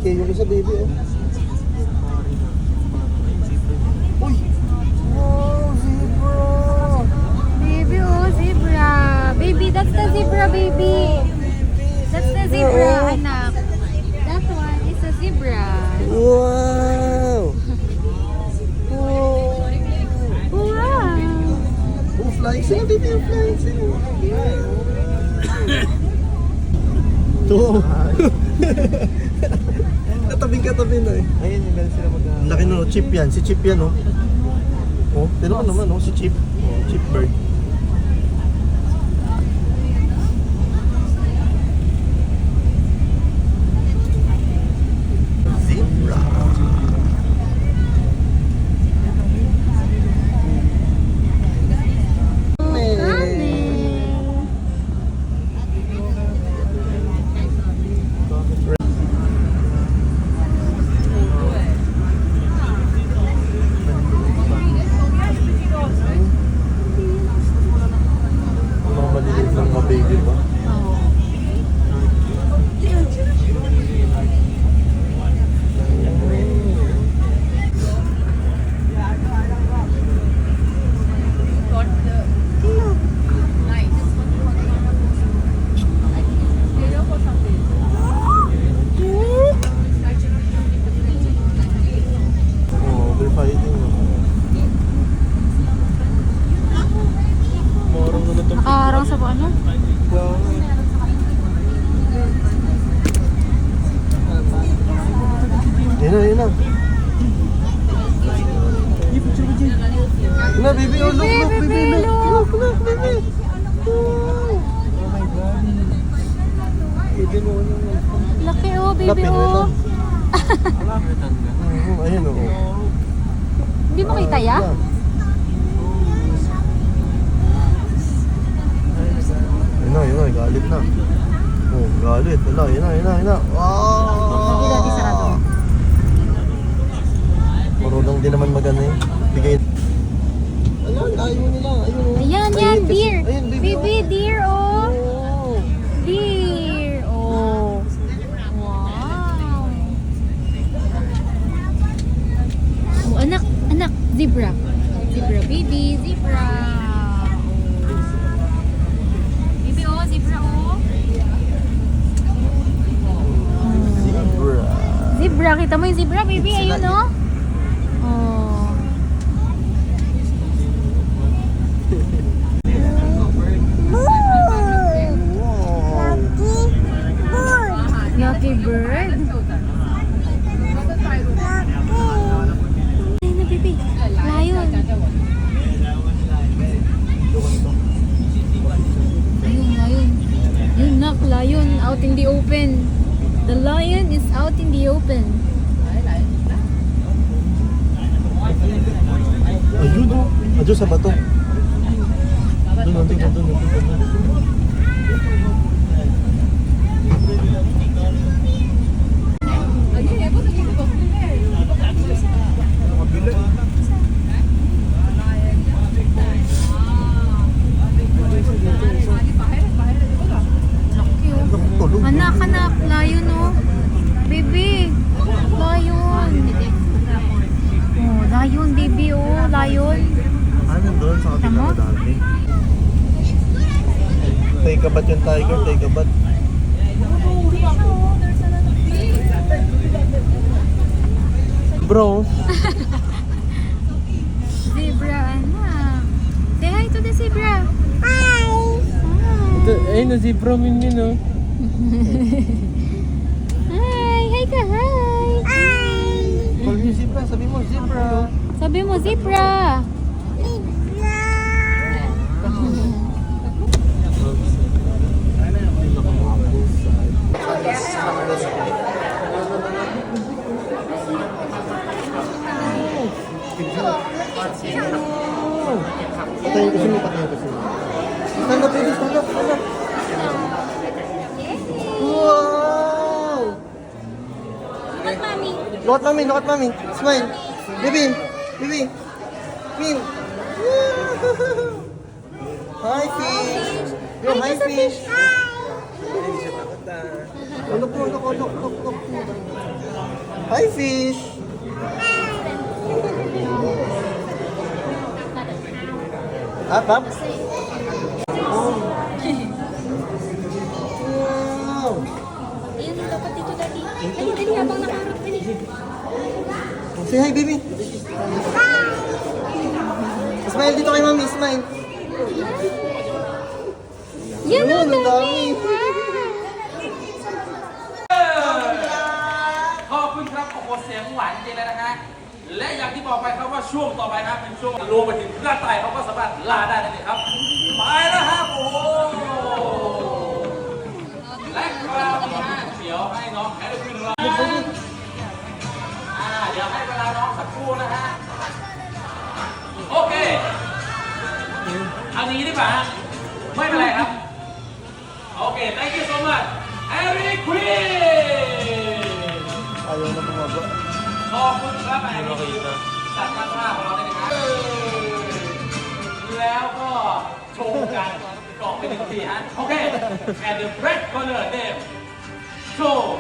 malaki. Yung isa baby oh. Uy! Wow, zebra! Baby, oh, zebra. Baby, that's the zebra, baby. That's the zebra, anak. That one is a zebra. Wow! Wow. Oh, flying sila baby, oh, flying sila. Ito. Katabing-katabi na eh. Ayun, yung meron sila mag- Laki no, chip yan. Si Chip yan, oh. Oh, pero naman, oh, si Chip. Oh, Chip bird. Zebra. Mga maliliit lang mga baby ba? Oh, they're fighting. Marang na itong Nakaharang sa ano? Yun na. Yun na, baby. Oh, look, baby. Look, baby. Oh. Baby mo ano. Laki, oh, baby, Lapin mo ito. oh. Ayun, oh. Hindi mo kita, ya? Yun na, galit na. Oh, galit. Yun na. Wow! Hindi dati sarado. Marunong din naman magano eh. Bigay. Ayun, ayun nila. Ayun. Ayan, yan, deer. Ayun, baby. Baby, deer, oh. Oh. Deer, oh. Wow. Oh, anak, zebra. Zebra, baby, zebra. Baby, oh, zebra, oh. Zebra. Zebra, kita mo yung zebra, baby, ayun, oh. Oh. Wow. Lucky bird. Ayun na, baby. Lion. Ayun. Yun, nak, lion out in the open. The lion is out in the open. Ayun oh. Ayun sa bato. Doon. Tulog. Anak, lion, oh. Baby, lion. Oh, lion, baby, oh, lion. Ano doon sa Tama? kabila dati? Take a bat yung tiger, take a bat. Bro, Zebra, anak. Say hi to the zebra. Hi. Ito, ayun na zebra min yun oh. Hi ka, hi. call me zebra, sabi mo zebra. Sabi mo, zebra. Patayin ko sila. Stand up, baby, stand up. Wow! Look at mommy. Look at mommy. Smile. Baby. Min. Hi, fish. Yo, hi, fish. Look. Hi, fish. Up, up. Oh. Wow. Ayun, dapat dito dati. Dali, habang nakaharap. Dali. Say hi, baby. Smile dito kay mami, smile. Yan Yun, ang ang dami.ขอบคุณครับโอ้โหเสียงหวานจริงเลยนะฮะและอย่างที่บอกไปครับว่าช่วงต่อไปนะครับเป็นช่วงรวมไปถึงร่างกายเขาก็สามารถลาได้นั่นเองครับไปแล้วครับโอ้โหและคราวนี้ฮะเดี๋ยวให้น้องแอดมินเราเดี๋ยวให้เวลาน้องสักครู่นะฮะโอเคเอางี้ดีกว่าฮะไม่เป็นไรครับโอเค thank you so much Eric Queen Ayaw na bumaba. ขอบคุณครับไอ้นี่จัดการภาพของเราเลยนะครับแล้วก็โชว์การเกาะไปหนึ่งทีฮะโอเค and the red corner name โชว์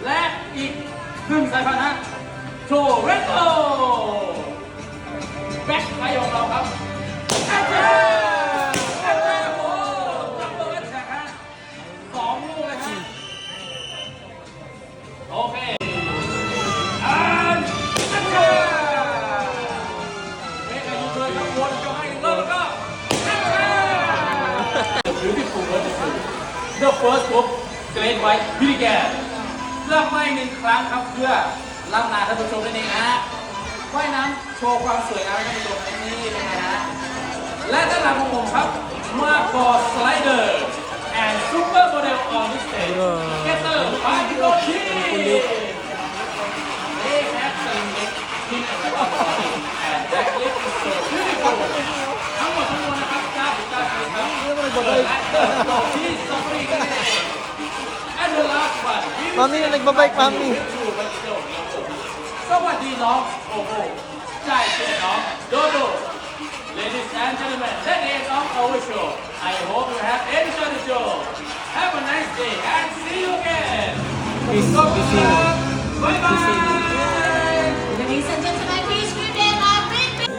และอีกหนึ่งสายพันธุ์ฮะโชว์ red o แบ็คไฟของเราครับแอคชั่นแอคชั่นโอ้ดับเบิลแท็กฮะ2 ลูกเลยฮะโอเค and action เมกายูเทิร์นครับวนก็ให้เริ่มแล้วก็ action beautiful beautiful the first group Great White began เริ่มไม่หนึ่งครั้งครับเพื่อล่ำลาท่านผู้ชมนั่นเองฮะว่ายน้ำโชว์ความสวยงามให้ท่านผู้ชมนี่เป็นไงฮะและด้านหลังของผมครับมาคอสไลเดอร์ and super model on this stage Getter ไปโรชี They have some in and that lift is so beautiful ทั้งหมดทั้งมวลนะครับ9 9 ครับและโรชีสตรอเบอรี่กันเอง and the last one Mami na nagbabike, mami. สวัสดีน้องโอ้โหใจเย็นน้องโดโด Ladies and gentlemen, that is our show. I hope you have enjoyed the show. Have a nice day and see you again. Bye bye. Ladies and gentlemen, please give them a big, big...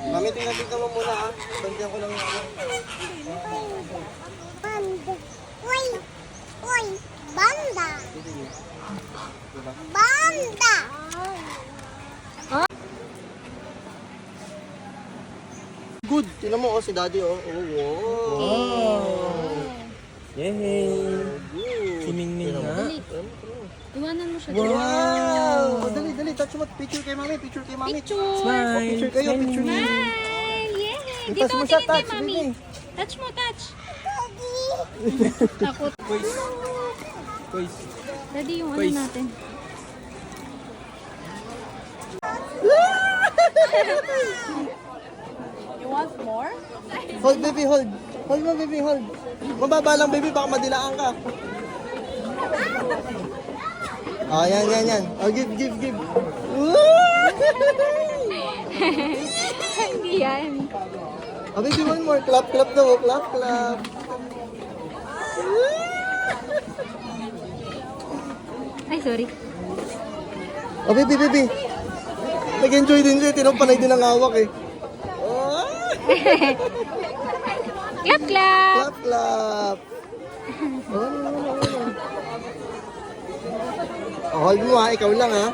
Mami, tingnan mo muna ha. Bandiyan ko lang yung ano. Banda. Uy! Uy! Banda! Banda! Good. Tingnan mo, oh, si daddy, oh. Oh, wow. Yay! Good. Si Mingming nga. Dali. Iwanan mo siya. Wow! Oh, dali, dali. Touch mo. Picture kay mami. Picture kay mami. Picture! Smile! Picture kayo. Picture niyo. Smile! Yay! Touch Dito, mo siya, tingin kay touch, mami. baby. Touch mo, touch. Takot. Quiz. Daddy, yung ano Quiz. natin. You want more? Hold, baby, hold. Hold mo, baby, hold. Mababa lang, baby. Baka madilaan ka. Oh, yan, yan, yan. Oh, give, give, give. Hindi yan. Oh, baby, one more. Clap, clap daw. Oh. Clap, clap. Ay, sorry. Oh, baby, baby. Nag-enjoy din siya. Tinampanay din ang hawak eh. Oh. Clap, clap! Clap, clap. Oh, oh, hold mo ha. Ikaw lang ha.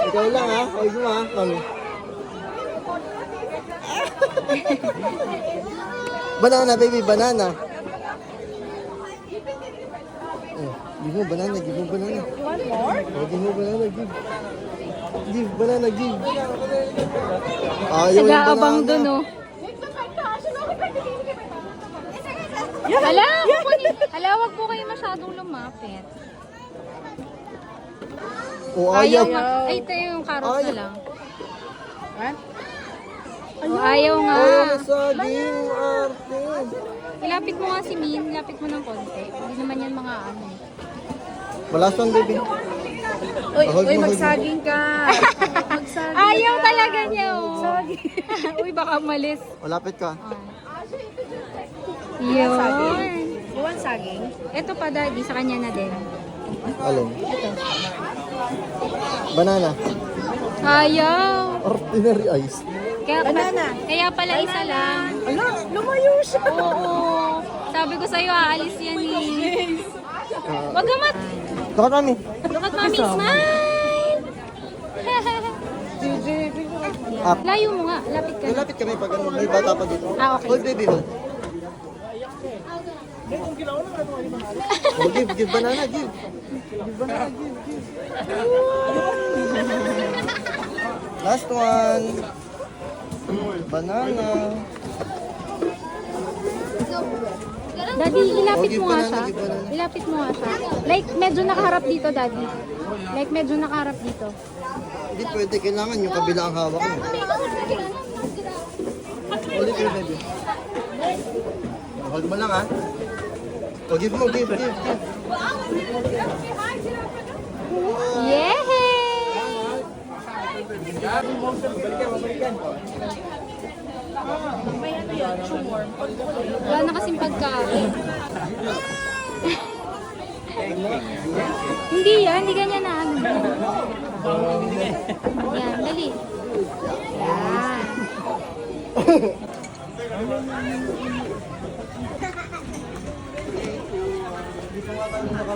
Ikaw lang ha. Hold mo ha. Mami. Banana, baby. Banana. Oh, give mo banana. Give mo banana. You want more? Oh, give mo banana. Give. Give. Banana. Give. Ayaw yung Nag-aabang banana. dun, oh. Hala, hala, wag po kayo masyadong lumapit. Oh, ayaw. nga. Ay, ito yung carrot na Ayaw. lang. What? Oh, ayaw nga. Ayaw na saging. Arte. Ilapit mo nga si Min, ilapit mo ng konti. Hindi naman yan mga ano. Malasan, baby. Uy, Ahog uy, mo, magsaging ka. Magsaging Ayaw ka. talaga niya, oh. Saging. Uy, baka malis. Malapit ka. Yun. Buwan saging. Ito pa, daddy, sa kanya na din. Alin? Banana. Ayaw. Ordinary ice. Kaya pala isa lang. Ala, lumayo siya. Oo. Sabi ko sa'yo, aalis yan eh. Wag ka mat. Dapat mami. Look at mommy, smile! Up. Layo mo nga, lapit ka na. Malapit kami pag ano, may bata pa dito. Ah, okay. Hold baby, hold. Oh, give banana, give. Give banana, give. Last one. Banana. Daddy, ilapit Oh, mo nga give siya. banana, give banana. Ilapit mo nga siya. Like, medyo nakaharap dito, daddy. Like, medyo nakaharap dito. Hindi pwede, kailangan yung kabila ang hawak mo. Hold it, baby. Hold mo lang, ha? Oh, give mo, give. Yay! Wala na kasing pagkain. Hindi yan, hindi ganyan na ano. Yan, dali. Yan.